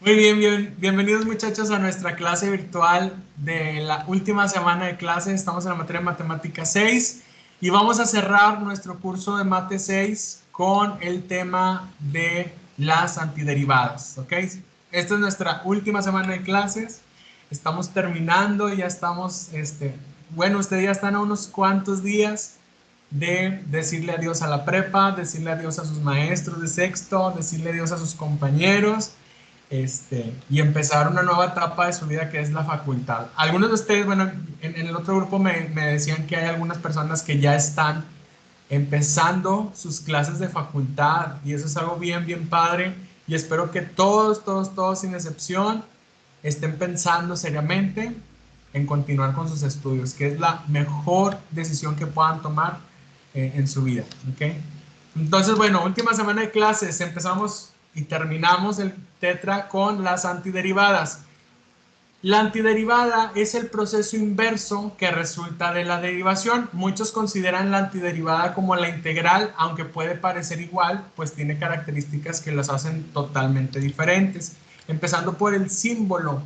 Muy bien, bienvenidos muchachos a nuestra clase virtual de la última semana de clase. Estamos en la materia de matemática 6 y vamos a cerrar nuestro curso de mate 6 con el tema de las antiderivadas, ¿ok? Esta es nuestra última semana de clases. Estamos terminando, ya estamos, bueno, ustedes ya están a unos cuantos días de decirle adiós a la prepa, decirle adiós a sus maestros de sexto, decirle adiós a sus compañeros, y empezar una nueva etapa de su vida que es la facultad. Algunos de ustedes, bueno, en el otro grupo me decían que hay algunas personas que ya están empezando sus clases de facultad y eso es algo bien padre y espero que todos, sin excepción, estén pensando seriamente en continuar con sus estudios, que es la mejor decisión que puedan tomar en su vida, ¿ok? Entonces, bueno, última semana de clases, empezamos y terminamos el tetra con las antiderivadas. La antiderivada es el proceso inverso que resulta de la derivación. Muchos consideran la antiderivada como la integral, aunque puede parecer igual, pues tiene características que las hacen totalmente diferentes. Empezando por el símbolo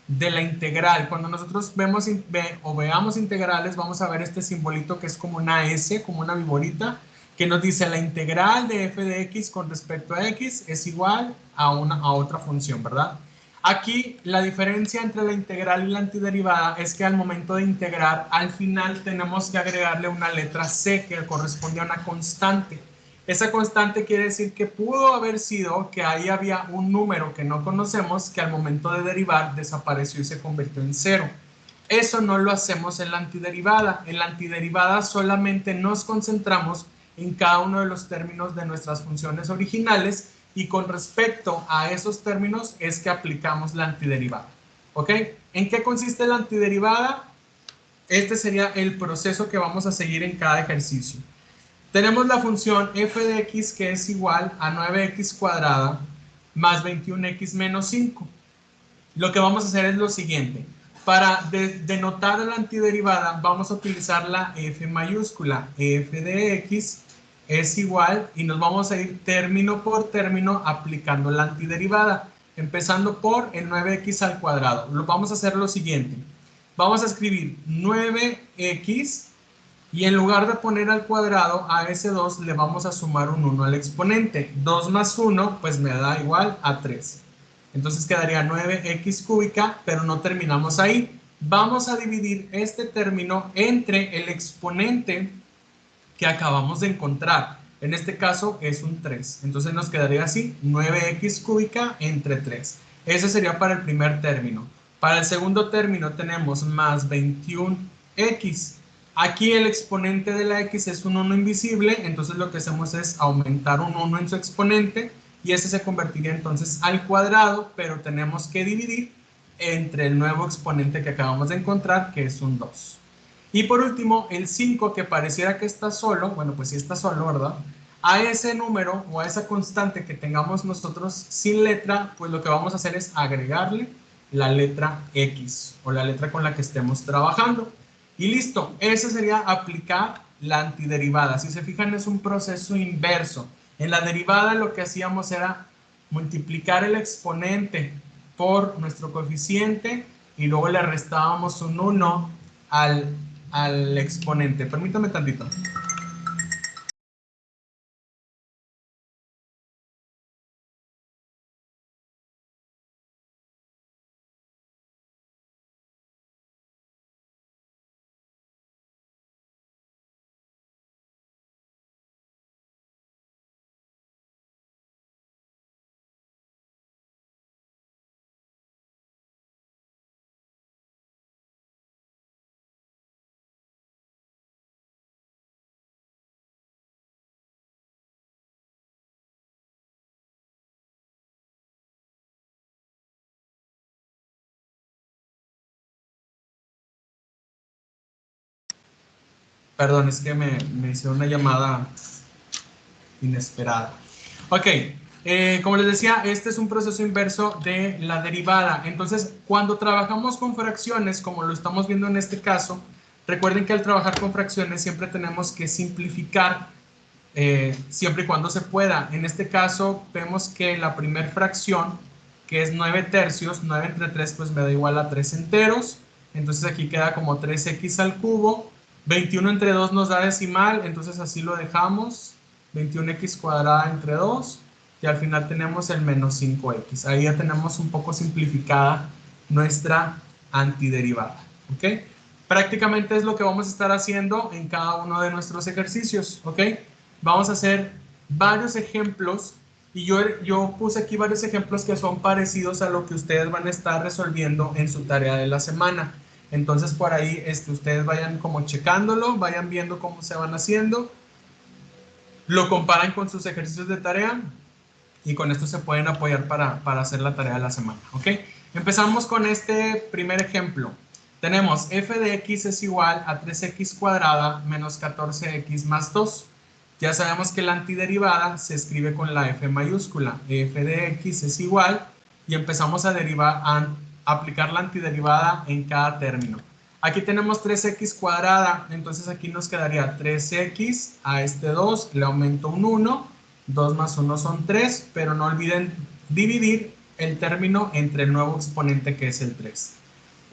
de la integral. Cuando nosotros veamos integrales, vamos a ver este simbolito que es como una S, como una viborita, que nos dice la integral de f de x con respecto a x es igual a otra función, ¿verdad? Aquí la diferencia entre la integral y la antiderivada es que al momento de integrar, al final tenemos que agregarle una letra C que corresponde a una constante. Esa constante quiere decir que pudo haber sido que ahí había un número que no conocemos que al momento de derivar desapareció y se convirtió en cero. Eso no lo hacemos en la antiderivada. En la antiderivada solamente nos concentramos en cada uno de los términos de nuestras funciones originales y con respecto a esos términos es que aplicamos la antiderivada. ¿Ok? ¿En qué consiste la antiderivada? Este sería el proceso que vamos a seguir en cada ejercicio. Tenemos la función f de x que es igual a 9x cuadrada más 21x menos 5. Lo que vamos a hacer es lo siguiente. Para denotar la antiderivada vamos a utilizar la f mayúscula. F de x es igual y nos vamos a ir término por término aplicando la antiderivada. Empezando por el 9x al cuadrado. Vamos a hacer lo siguiente. Vamos a escribir 9x y en lugar de poner al cuadrado a ese 2 le vamos a sumar un 1 al exponente. 2 más 1 pues me da igual a 3. Entonces quedaría 9x cúbica, pero no terminamos ahí. Vamos a dividir este término entre el exponente que acabamos de encontrar. En este caso es un 3. Entonces nos quedaría así, 9x cúbica entre 3. Ese sería para el primer término. Para el segundo término tenemos más 21x. Aquí el exponente de la x es un 1 invisible, entonces lo que hacemos es aumentar un 1 en su exponente y ese se convertiría entonces al cuadrado, pero tenemos que dividir entre el nuevo exponente que acabamos de encontrar, que es un 2. Y por último, el 5 que pareciera que está solo, bueno, pues sí está solo, ¿verdad? A ese número o a esa constante que tengamos nosotros sin letra, pues lo que vamos a hacer es agregarle la letra X o la letra con la que estemos trabajando. Y listo, ese sería aplicar la antiderivada. Si se fijan, es un proceso inverso. En la derivada lo que hacíamos era multiplicar el exponente por nuestro coeficiente y luego le restábamos un 1 al exponente. Permítame tantito. Perdón, es que me hizo una llamada inesperada. Ok, como les decía, este es un proceso inverso de la derivada. Entonces, cuando trabajamos con fracciones, como lo estamos viendo en este caso, recuerden que al trabajar con fracciones siempre tenemos que simplificar siempre y cuando se pueda. En este caso, vemos que la primera fracción que es 9 tercios. 9 entre 3 pues me da igual a 3 enteros. Entonces aquí queda como 3x al cubo. 21 entre 2 nos da decimal, entonces así lo dejamos. 21x cuadrada entre 2. Y al final tenemos el menos 5x. Ahí ya tenemos un poco simplificada nuestra antiderivada. ¿Ok? Prácticamente es lo que vamos a estar haciendo en cada uno de nuestros ejercicios. ¿Ok? Vamos a hacer varios ejemplos. Y yo puse aquí varios ejemplos que son parecidos a lo que ustedes van a estar resolviendo en su tarea de la semana. Entonces por ahí ustedes vayan como checándolo, vayan viendo cómo se van haciendo, lo comparan con sus ejercicios de tarea y con esto se pueden apoyar para hacer la tarea de la semana. ¿Ok? Empezamos con este primer ejemplo. Tenemos f de x es igual a 3x cuadrada menos 14x más 2. Ya sabemos que la antiderivada se escribe con la f mayúscula. F de x es igual y empezamos a derivar, a aplicar la antiderivada en cada término. Aquí tenemos 3x cuadrada, entonces aquí nos quedaría 3x a este 2, le aumento un 1, 2 más 1 son 3, pero no olviden dividir el término entre el nuevo exponente que es el 3.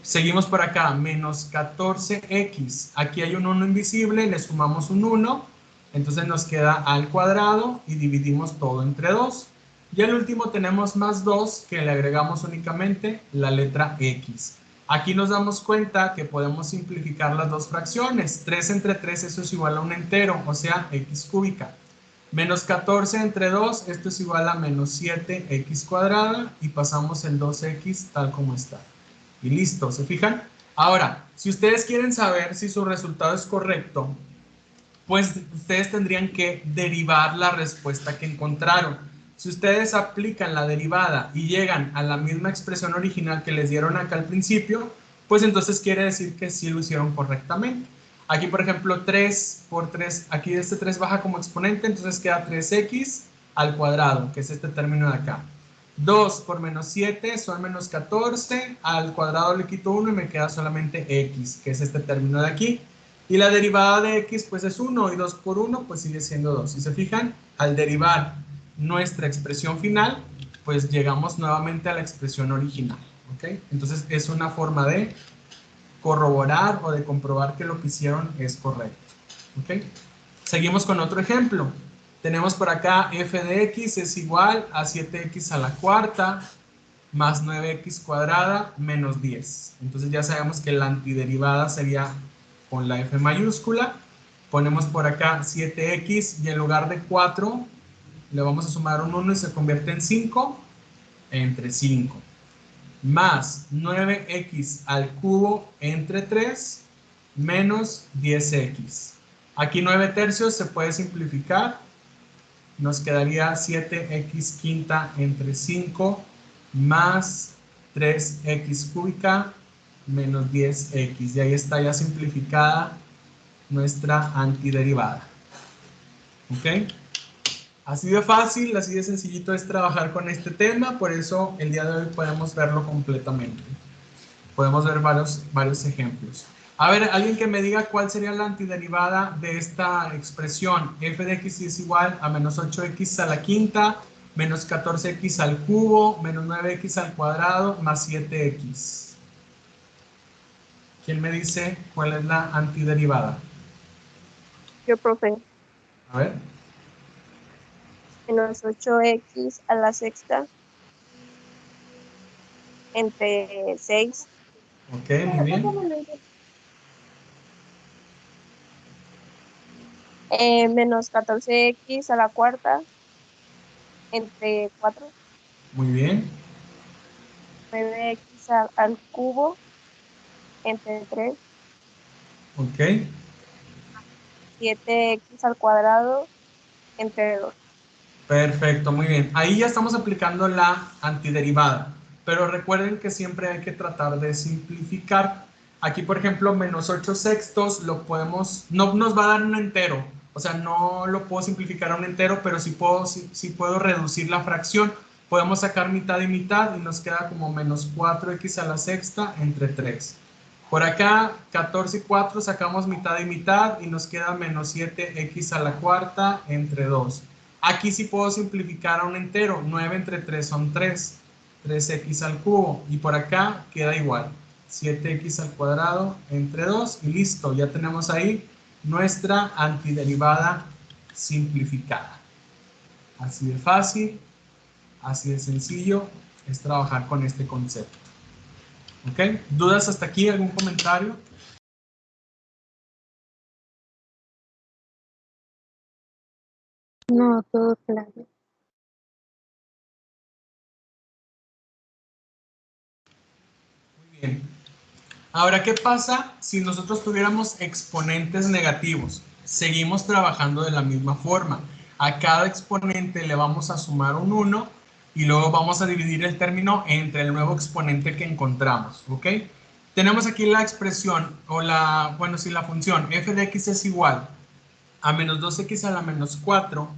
Seguimos por acá, menos 14x. Aquí hay un 1 invisible, le sumamos un 1, entonces nos queda al cuadrado y dividimos todo entre 2. Y al último tenemos más 2, que le agregamos únicamente la letra x. Aquí nos damos cuenta que podemos simplificar las dos fracciones. 3 entre 3, eso es igual a un entero, o sea, x cúbica. Menos 14 entre 2, esto es igual a menos 7x cuadrada y pasamos el 2x tal como está. Y listo, ¿se fijan? Ahora, si ustedes quieren saber si su resultado es correcto, pues ustedes tendrían que derivar la respuesta que encontraron. Si ustedes aplican la derivada y llegan a la misma expresión original que les dieron acá al principio, pues entonces quiere decir que sí lo hicieron correctamente. Aquí, por ejemplo, 3 por 3, aquí este 3 baja como exponente, entonces queda 3x al cuadrado, que es este término de acá. 2 por menos 7 son menos 14, al cuadrado le quito 1 y me queda solamente x, que es este término de aquí. Y la derivada de x pues es 1 y 2 por 1 pues sigue siendo 2. Si se fijan, al derivar nuestra expresión final, pues llegamos nuevamente a la expresión original. ¿Ok? Entonces es una forma de corroborar o de comprobar que lo que hicieron es correcto. ¿Ok? Seguimos con otro ejemplo. Tenemos por acá f de x es igual a 7x a la cuarta más 9x cuadrada menos 10. Entonces ya sabemos que la antiderivada sería con la f mayúscula. Ponemos por acá 7x y en lugar de 4 le vamos a sumar un 1 y se convierte en 5 entre 5. Más 9x al cubo entre 3 menos 10x. Aquí 9 tercios se puede simplificar. Nos quedaría 7x quinta entre 5 más 3x cúbica menos 10x. Y ahí está ya simplificada nuestra antiderivada. ¿Ok? Así de fácil, así de sencillito es trabajar con este tema, por eso el día de hoy podemos verlo completamente. Podemos ver varios ejemplos. A ver, alguien que me diga cuál sería la antiderivada de esta expresión. F de x es igual a menos 8x a la quinta, menos 14x al cubo, menos 9x al cuadrado, más 7x. ¿Quién me dice cuál es la antiderivada? Yo, profe. A ver. Menos 8x a la sexta entre 6. Ok, muy bien. Menos 14x a la cuarta entre 4. Muy bien. 9x al cubo entre 3. Ok. 7x al cuadrado entre 2. Perfecto, muy bien. Ahí ya estamos aplicando la antiderivada, pero recuerden que siempre hay que tratar de simplificar. Aquí, por ejemplo, menos 8 sextos lo podemos, no nos va a dar un entero, o sea, no lo puedo simplificar a un entero, pero sí puedo reducir la fracción. Podemos sacar mitad y mitad y nos queda como menos 4x a la sexta entre 3. Por acá, 14 y 4 sacamos mitad y mitad y nos queda menos 7x a la cuarta entre 2. Aquí sí puedo simplificar a un entero. 9 entre 3 son 3. 3x al cubo. Y por acá queda igual. 7x al cuadrado entre 2 y listo. Ya tenemos ahí nuestra antiderivada simplificada. Así de fácil, así de sencillo es trabajar con este concepto. ¿Ok? ¿Dudas hasta aquí? ¿Algún comentario? No, todo claro. Muy bien. Ahora, ¿qué pasa si nosotros tuviéramos exponentes negativos? Seguimos trabajando de la misma forma. A cada exponente le vamos a sumar un 1 y luego vamos a dividir el término entre el nuevo exponente que encontramos, ¿ok? Tenemos aquí la expresión, o la, bueno, si la función f de x es igual a menos 2x a la menos 4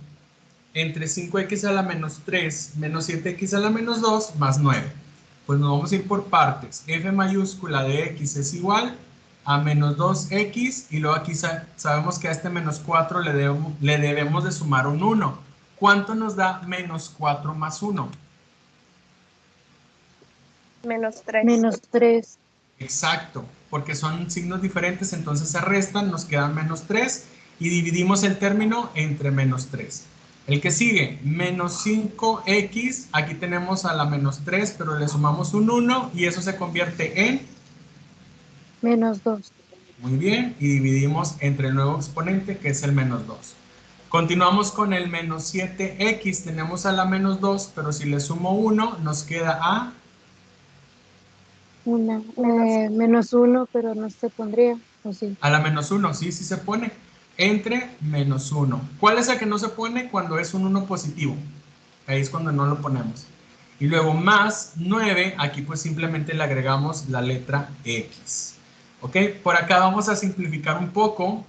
entre 5x a la menos 3 menos 7x a la menos 2 más 9. Pues nos vamos a ir por partes. F mayúscula de x es igual a menos 2x y luego aquí sabemos que a este menos 4 le debemos de sumar un 1. ¿Cuánto nos da menos 4 más 1? Menos 3. Menos 3. Exacto, porque son signos diferentes, entonces se restan, nos quedan menos 3 y dividimos el término entre menos 3. El que sigue, menos 5x, aquí tenemos a la menos 3, pero le sumamos un 1 y eso se convierte en Menos 2. muy bien, y dividimos entre el nuevo exponente que es el menos 2. Continuamos con el menos 7x, tenemos a la menos 2, pero si le sumo 1 nos queda a Menos 1, pero no se pondría, ¿o sí? a la menos 1, sí se pone. Entre menos 1. ¿Cuál es el que no se pone? Cuando es un 1 positivo. Ahí es cuando no lo ponemos. Y luego más 9, aquí pues simplemente le agregamos la letra X. ¿Ok? Por acá vamos a simplificar un poco.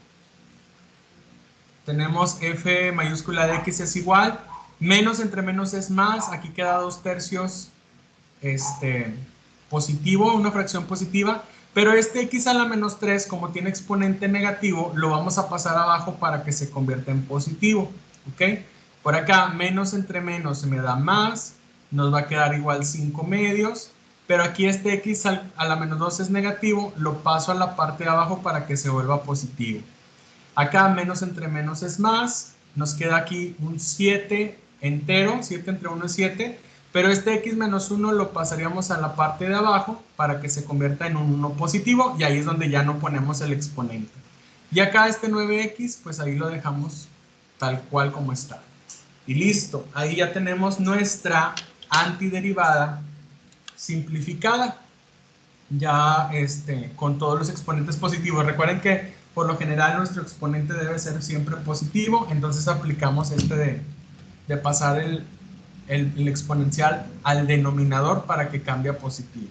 Tenemos f mayúscula de x es igual. Menos entre menos es más. Aquí queda 2/3 positivo, una fracción positiva. Pero este x a la menos 3, como tiene exponente negativo, lo vamos a pasar abajo para que se convierta en positivo. ¿Ok? Por acá, menos entre menos me da más. Nos va a quedar igual 5 medios. Pero aquí este x a la menos 2 es negativo. Lo paso a la parte de abajo para que se vuelva positivo. Acá menos entre menos es más. Nos queda aquí un 7 entero. 7 entre 1 es 7. Pero este x menos 1 lo pasaríamos a la parte de abajo para que se convierta en un 1 positivo y ahí es donde ya no ponemos el exponente. Y acá este 9x, pues ahí lo dejamos tal cual como está. Y listo, ahí ya tenemos nuestra antiderivada simplificada, ya con todos los exponentes positivos. Recuerden que por lo general nuestro exponente debe ser siempre positivo, entonces aplicamos de pasar el exponencial al denominador para que cambie a positivo.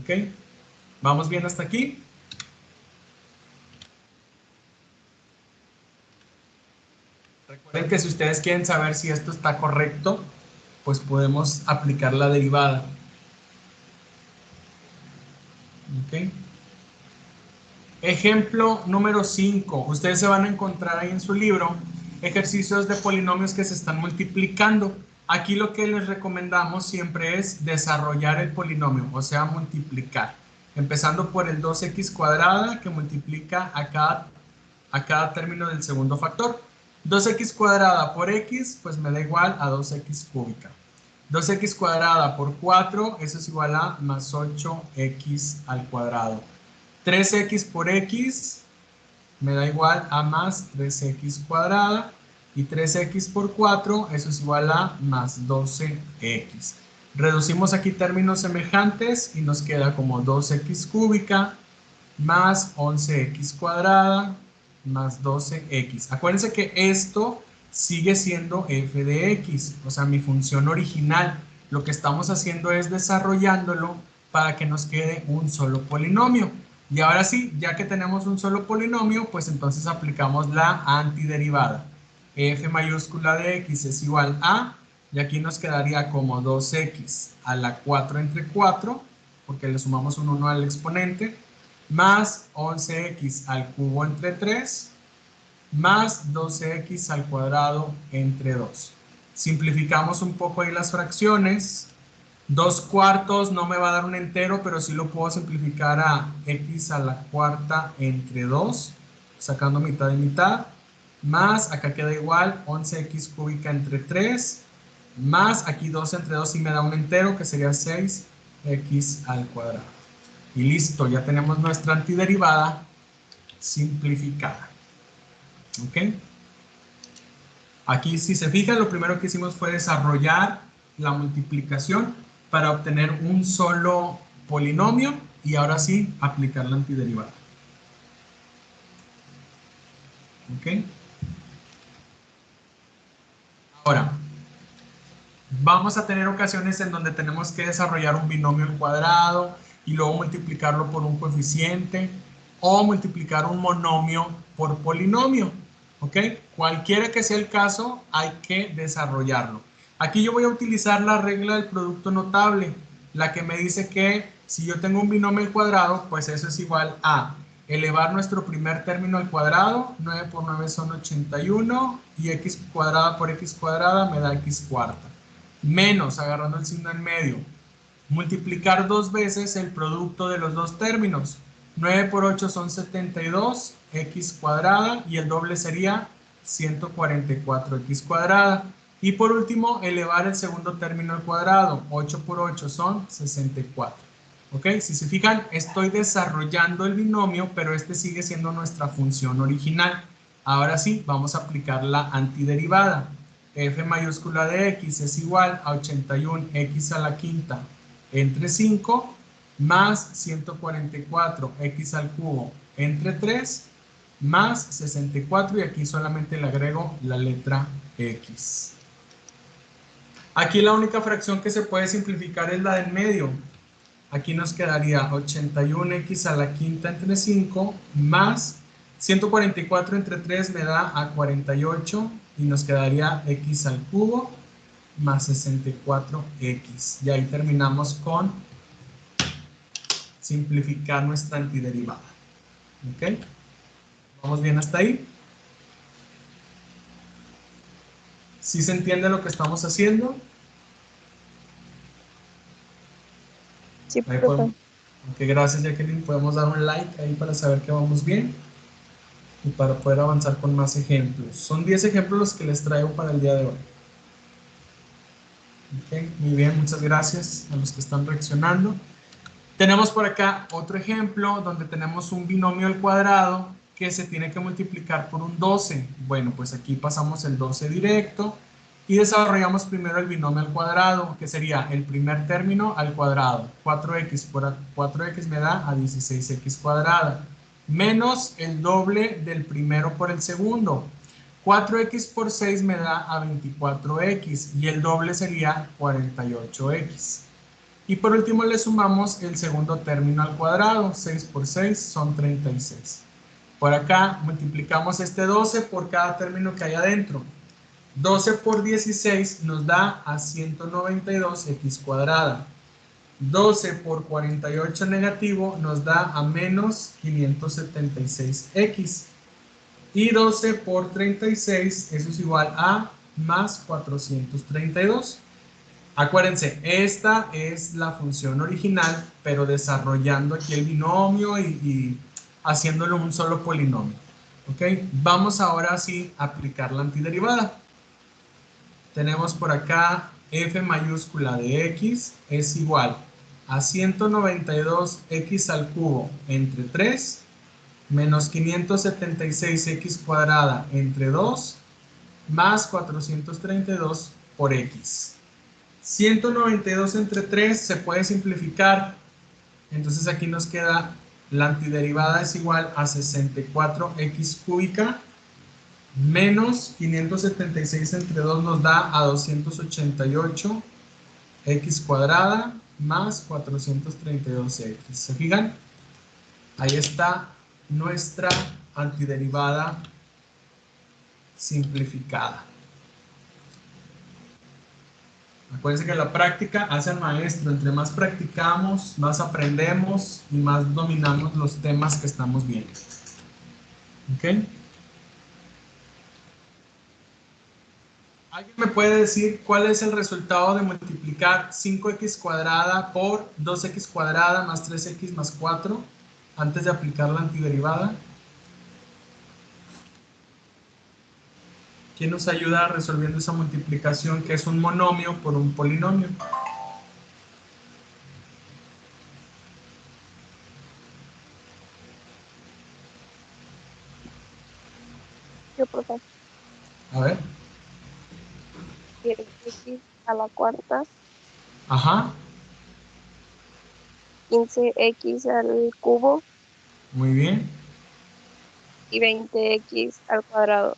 ¿Ok? ¿Vamos bien hasta aquí? Recuerden que si ustedes quieren saber si esto está correcto, pues podemos aplicar la derivada. ¿Ok? Ejemplo número 5. Ustedes se van a encontrar ahí en su libro ejercicios de polinomios que se están multiplicando. Aquí lo que les recomendamos siempre es desarrollar el polinomio, o sea, multiplicar. Empezando por el 2x cuadrada que multiplica a cada término del segundo factor. 2x cuadrada por x, pues me da igual a 2x cúbica. 2x cuadrada por 4, eso es igual a más 8x al cuadrado. 3x por x me da igual a más 3x cuadrada y 3x por 4, eso es igual a más 12x. Reducimos aquí términos semejantes y nos queda como 2x cúbica más 11x cuadrada más 12x. Acuérdense que esto sigue siendo f de x, o sea, mi función original. Lo que estamos haciendo es desarrollándolo para que nos quede un solo polinomio. Y ahora sí, ya que tenemos un solo polinomio, pues entonces aplicamos la antiderivada. F mayúscula de x es igual a, y aquí nos quedaría como 2x a la 4 entre 4, porque le sumamos un 1 al exponente, más 11x al cubo entre 3, más 12x al cuadrado entre 2. Simplificamos un poco ahí las fracciones. 2/4 no me va a dar un entero, pero sí lo puedo simplificar a x a la cuarta entre 2, sacando mitad y mitad, más, acá queda igual, 11x cúbica entre 3, más, aquí 2 entre 2 sí me da un entero, que sería 6x al cuadrado. Y listo, ya tenemos nuestra antiderivada simplificada. ¿Ok? Aquí, si se fijan, lo primero que hicimos fue desarrollar la multiplicación para obtener un solo polinomio y ahora sí aplicar la antiderivada. ¿Ok? Ahora, vamos a tener ocasiones en donde tenemos que desarrollar un binomio al cuadrado y luego multiplicarlo por un coeficiente o multiplicar un monomio por polinomio. ¿Ok? Cualquiera que sea el caso, hay que desarrollarlo. Aquí yo voy a utilizar la regla del producto notable, la que me dice que si yo tengo un binomio al cuadrado, pues eso es igual a elevar nuestro primer término al cuadrado, 9 por 9 son 81, y x cuadrada por x cuadrada me da x cuarta. Menos, agarrando el signo en medio, multiplicar dos veces el producto de los dos términos. 9 por 8 son 72, x cuadrada, y el doble sería 144x cuadrada. Y por último, elevar el segundo término al cuadrado. 8 por 8 son 64. ¿Ok? Si se fijan, estoy desarrollando el binomio, pero este sigue siendo nuestra función original. Ahora sí, vamos a aplicar la antiderivada. F mayúscula de x es igual a 81x a la quinta entre 5 más 144x al cubo entre 3 más 64, y aquí solamente le agrego la letra x. Aquí la única fracción que se puede simplificar es la del medio. Aquí nos quedaría 81x a la quinta entre 5 más 144 entre 3 me da a 48 y nos quedaría x al cubo más 64x. Y ahí terminamos con simplificar nuestra antiderivada. ¿Ok? ¿Vamos bien hasta ahí? ¿Sí se entiende lo que estamos haciendo? Sí, Ahí profe. podemos, ok, gracias Jacqueline. Podemos dar un like ahí para saber que vamos bien y para poder avanzar con más ejemplos. Son 10 ejemplos los que les traigo para el día de hoy. Ok, muy bien, muchas gracias a los que están reaccionando. Tenemos por acá otro ejemplo donde tenemos un binomio al cuadrado que se tiene que multiplicar por un 12. Bueno, pues aquí pasamos el 12 directo y desarrollamos primero el binomio al cuadrado, que sería el primer término al cuadrado. 4x por 4x me da a 16x cuadrada, menos el doble del primero por el segundo. 4x por 6 me da a 24x y el doble sería 48x. Y por último le sumamos el segundo término al cuadrado. 6 por 6 son 36. Por acá multiplicamos este 12 por cada término que hay adentro. 12 por 16 nos da a 192x cuadrada. 12 por 48 negativo nos da a menos 576x. Y 12 por 36, eso es igual a más 432. Acuérdense, esta es la función original, pero desarrollando aquí el binomio y haciéndolo un solo polinomio. ¿Ok? Vamos ahora sí a aplicar la antiderivada. Tenemos por acá f mayúscula de x es igual a 192x al cubo entre 3 menos 576x cuadrada entre 2 más 432 por x. 192 entre 3 se puede simplificar, entonces aquí nos queda la antiderivada es igual a 64x cúbica menos 576 entre 2 nos da a 288 x cuadrada más 432x. ¿Se fijan? Ahí está nuestra antiderivada simplificada. Acuérdense que la práctica hace al maestro. Entre más practicamos, más aprendemos y más dominamos los temas que estamos viendo. ¿Ok? ¿Alguien me puede decir cuál es el resultado de multiplicar 5x cuadrada por 2x cuadrada más 3x más 4 antes de aplicar la antiderivada? ¿Quién nos ayuda resolviendo esa multiplicación que es un monomio por un polinomio? Yo, profe, A ver. 10x a la cuarta, Ajá, 15x al cubo muy bien. y 20x al cuadrado.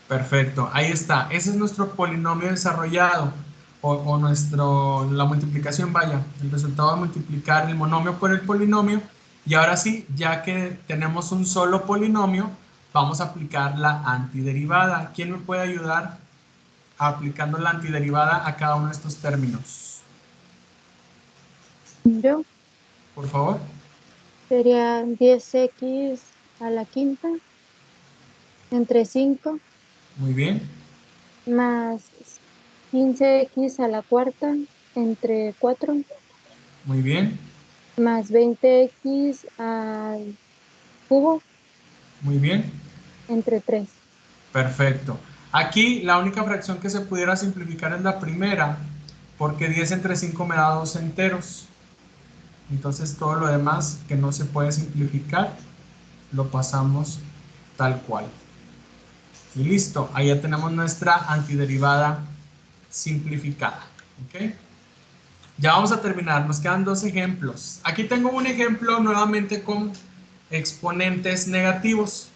Perfecto, ahí está. Ese es nuestro polinomio desarrollado o la multiplicación, vaya, el resultado de multiplicar el monomio por el polinomio. Y ahora sí, ya que tenemos un solo polinomio, vamos a aplicar la antiderivada. ¿Quién me puede ayudar aplicando la antiderivada a cada uno de estos términos? Yo Por favor. sería 10x a la quinta entre 5 Muy bien, más 15x a la cuarta entre 4 muy bien, más 20x al cubo muy bien. entre 3. Perfecto. Aquí la única fracción que se pudiera simplificar es la primera, porque 10 entre 5 me da 2 enteros. Entonces todo lo demás que no se puede simplificar, lo pasamos tal cual. Y listo, ahí ya tenemos nuestra antiderivada simplificada. ¿Ok? Ya vamos a terminar, nos quedan dos ejemplos. Aquí tengo un ejemplo nuevamente con exponentes negativos.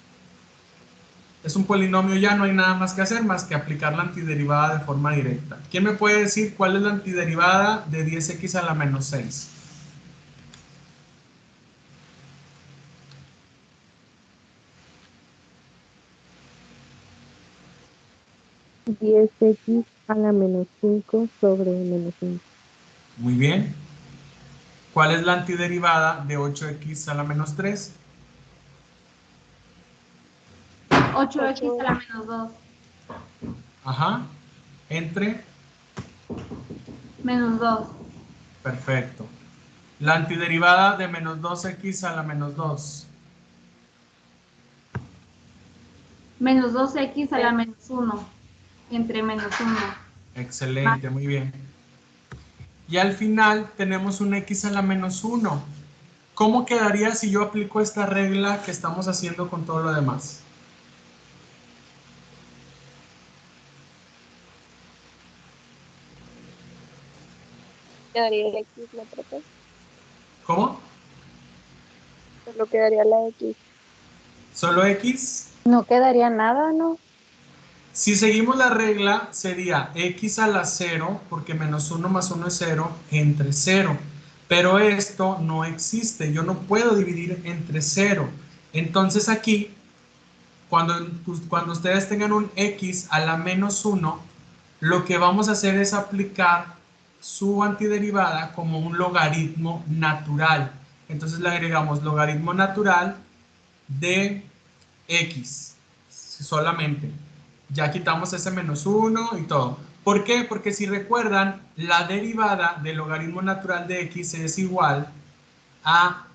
Es un polinomio, ya no hay nada más que hacer más que aplicar la antiderivada de forma directa. ¿Quién me puede decir cuál es la antiderivada de 10x a la menos 6? Diez x a la menos 5 sobre menos 5. Muy bien. ¿Cuál es la antiderivada de 8x a la menos 3? 8x a la menos 2. Ajá. Entre. Menos 2. Perfecto. La antiderivada de menos 2x a la menos 2. Menos 2x a la menos 1. Entre menos 1. Excelente, muy bien. Y al final tenemos un x a la menos 1. ¿Cómo quedaría si yo aplico esta regla que estamos haciendo con todo lo demás? Quedaría el x, ¿no, profe? ¿Cómo? Solo quedaría la x. ¿Solo x? No quedaría nada, ¿no? Si seguimos la regla, sería x a la 0, porque menos 1 más 1 es 0, entre 0. Pero esto no existe, yo no puedo dividir entre 0. Entonces aquí, cuando ustedes tengan un x a la menos 1, lo que vamos a hacer es aplicar su antiderivada como un logaritmo natural. Entonces le agregamos logaritmo natural de x solamente. Ya quitamos ese menos 1 y todo. ¿Por qué? Porque si recuerdan, la derivada del logaritmo natural de x es igual a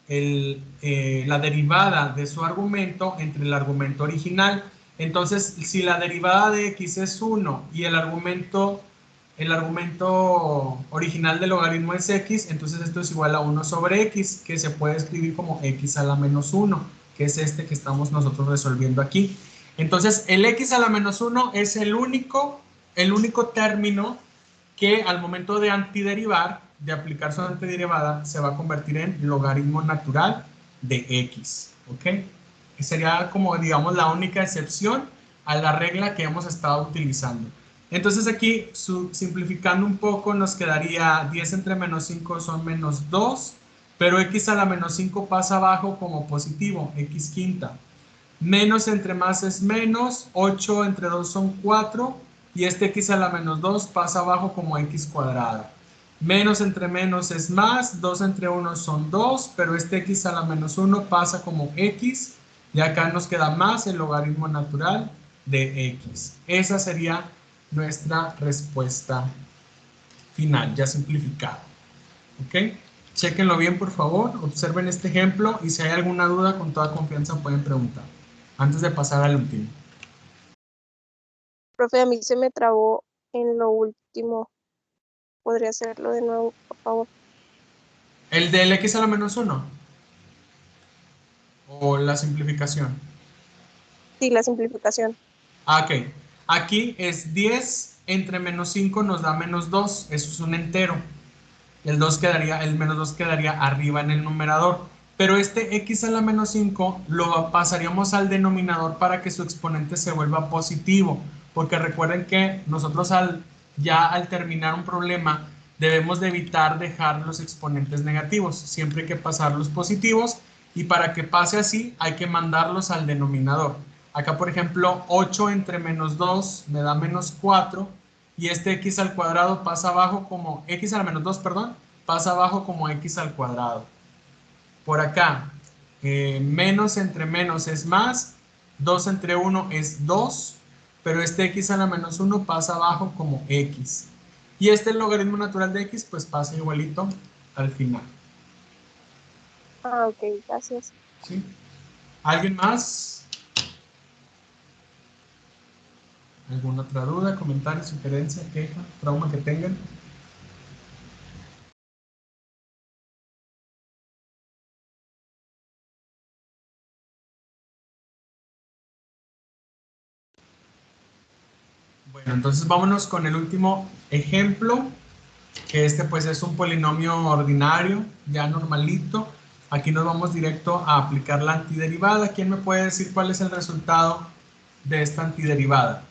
la derivada de su argumento entre el argumento original. Entonces, si la derivada de x es 1 y el argumento original del logaritmo es x, entonces esto es igual a 1 sobre x, que se puede escribir como x a la menos 1, que es este que estamos nosotros resolviendo aquí. Entonces, el x a la menos 1 es el único término que al momento de antiderivar, de aplicar su antiderivada, se va a convertir en logaritmo natural de x. ¿Ok? Que sería como, digamos, la única excepción a la regla que hemos estado utilizando. Entonces aquí, simplificando un poco, nos quedaría 10 entre menos 5 son menos 2, pero x a la menos 5 pasa abajo como positivo, x quinta. Menos entre más es menos, 8 entre 2 son 4, y este x a la menos 2 pasa abajo como x cuadrada. Menos entre menos es más, 2 entre 1 son 2, pero este x a la menos 1 pasa como x, y acá nos queda más el logaritmo natural de x. Esa sería nuestra respuesta final, ya simplificada. ¿Ok? Chéquenlo bien, por favor, observen este ejemplo y si hay alguna duda, con toda confianza pueden preguntar, antes de pasar al último. Profe, a mí se me trabó en lo último. ¿Podría hacerlo de nuevo, por favor? ¿El del x a la menos 1? ¿O la simplificación? Sí, la simplificación. Ok. Aquí es 10 entre menos 5 nos da menos 2. Eso es un entero. El menos 2 quedaría arriba en el numerador. Pero este x a la menos 5 lo pasaríamos al denominador para que su exponente se vuelva positivo. Porque recuerden que nosotros al terminar un problema debemos de evitar dejar los exponentes negativos. Siempre hay que pasar los positivos y para que pase así hay que mandarlos al denominador. Acá, por ejemplo, 8 entre menos 2 me da menos 4 y este x al cuadrado pasa abajo como x a la menos 2, perdón, pasa abajo como x al cuadrado. Por acá, menos entre menos es más, 2 entre 1 es 2, pero este x a la menos 1 pasa abajo como x. Y este logaritmo natural de x pues pasa igualito al final. Ah, ok, gracias. ¿Sí? ¿Alguien más? ¿Alguna otra duda, comentario, sugerencia, queja, trauma que tengan? Bueno, entonces vámonos con el último ejemplo, que este pues es un polinomio ordinario, ya normalito. Aquí nos vamos directo a aplicar la antiderivada. ¿Quién me puede decir cuál es el resultado de esta antiderivada?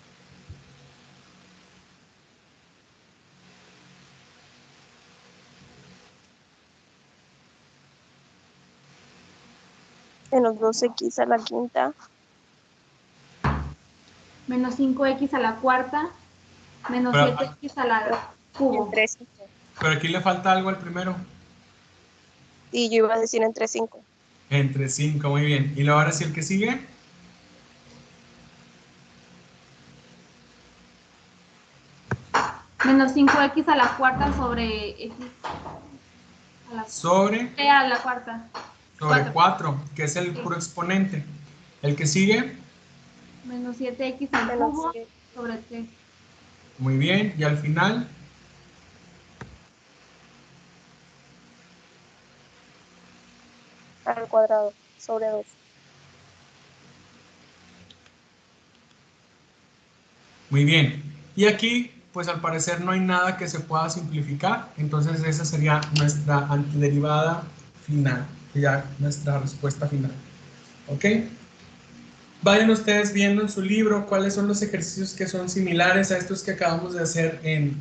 Menos 2x a la quinta. Menos 5x a la cuarta. Menos Pero, 7x a la cubo. Entre 5. pero aquí le falta algo al primero. Y yo iba a decir entre 5. Entre 5, muy bien. Y luego ahora sí el que sigue. Menos 5x a la cuarta sobre x a la, Sobre a la cuarta. 4, que es el puro exponente. El que sigue, Menos 7x al Menos cubo 7 sobre 3. muy bien. Y al final, al cuadrado sobre 2. muy bien. Y aquí, pues al parecer no hay nada que se pueda simplificar. Entonces esa sería nuestra antiderivada final. Ya nuestra respuesta final. ¿Ok? Vayan ustedes viendo en su libro cuáles son los ejercicios que son similares a estos que acabamos de hacer en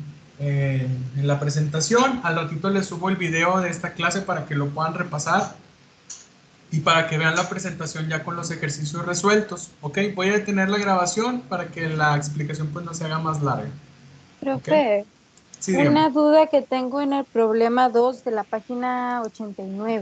la presentación. Al ratito les subo el video de esta clase para que lo puedan repasar y para que vean la presentación ya con los ejercicios resueltos. ¿Ok? Voy a detener la grabación para que la explicación pues no se haga más larga. Profe, Sí, dígame. una duda que tengo en el problema 2 de la página 89.